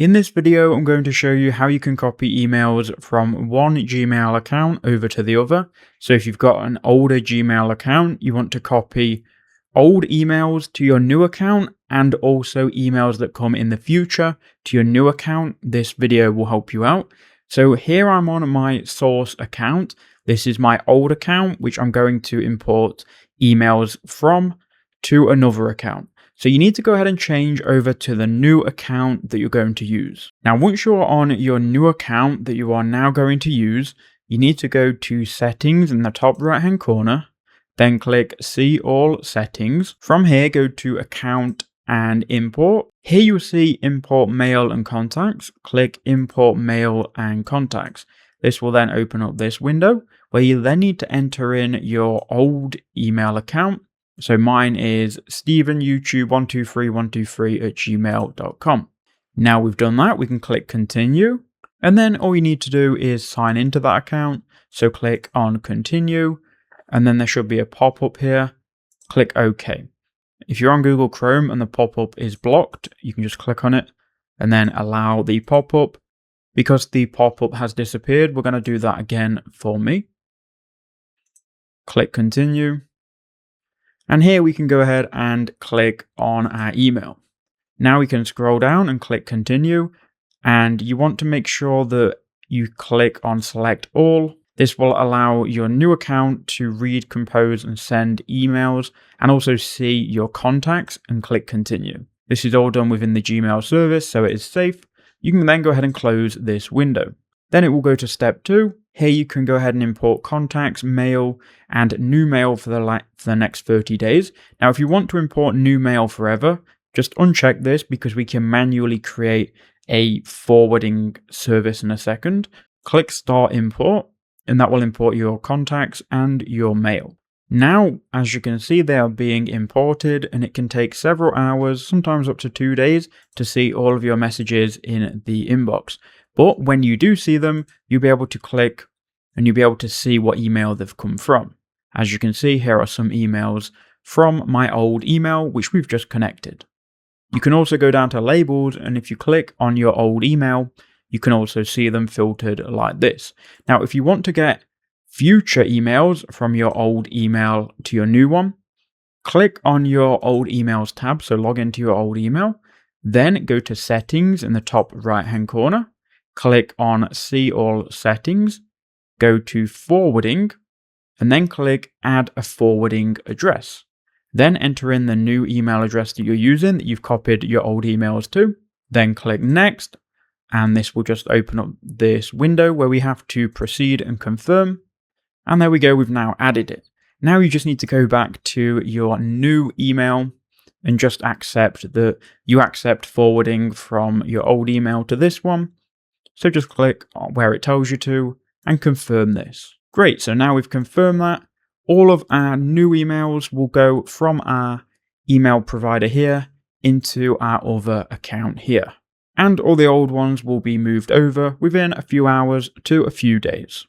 In this video, I'm going to show you how you can copy emails from one Gmail account over to the other. So if you've got an older Gmail account, you want to copy old emails to your new account and also emails that come in the future to your new account, this video will help you out. So here I'm on my source account. This is my old account, which I'm going to import emails from to another account. So you need to go ahead and change over to the new account that you're going to use. Now, once you're on your new account that you are now going to use, you need to go to settings in the top right hand corner, then click see all settings. From here, go to account and import. Here you'll see import mail and contacts. Click import mail and contacts. This will then open up this window where you then need to enter in your old email account. So mine is stevenyoutube123123@gmail.com. Now we've done that, we can click continue. And then all you need to do is sign into that account. So click on continue. And then there should be a pop-up here. Click OK. If you're on Google Chrome and the pop-up is blocked, you can just click on it and then allow the pop-up. Because the pop-up has disappeared, we're going to do that again for me. Click continue. And here we can go ahead and click on our email. Now we can scroll down and click continue. And you want to make sure that you click on select all. This will allow your new account to read, compose, and send emails, and also see your contacts, and click continue. This is all done within the Gmail service, so it is safe. You can then go ahead and close this window. Then it will go to step 2. Here you can go ahead and import contacts, mail, and new mail for the next 30 days. Now, if you want to import new mail forever, just uncheck this because we can manually create a forwarding service in a second. Click start import, and that will import your contacts and your mail. Now, as you can see, they are being imported, and it can take several hours, sometimes up to 2 days, to see all of your messages in the inbox. But when you do see them, you'll be able to click and you'll be able to see what email they've come from. As you can see, here are some emails from my old email, which we've just connected. You can also go down to labels, and if you click on your old email, you can also see them filtered like this. Now, if you want to get future emails from your old email to your new one, click on your old emails tab, so log into your old email, then go to settings in the top right hand corner, click on see all settings, go to forwarding, and then click add a forwarding address. Then enter in the new email address that you're using that you've copied your old emails to, then click next, and this will just open up this window where we have to proceed and confirm. And there we go, we've now added it. Now you just need to go back to your new email and just accept that you accept forwarding from your old email to this one. So just click where it tells you to and confirm this. Great, so now we've confirmed that. All of our new emails will go from our email provider here into our other account here. And all the old ones will be moved over within a few hours to a few days.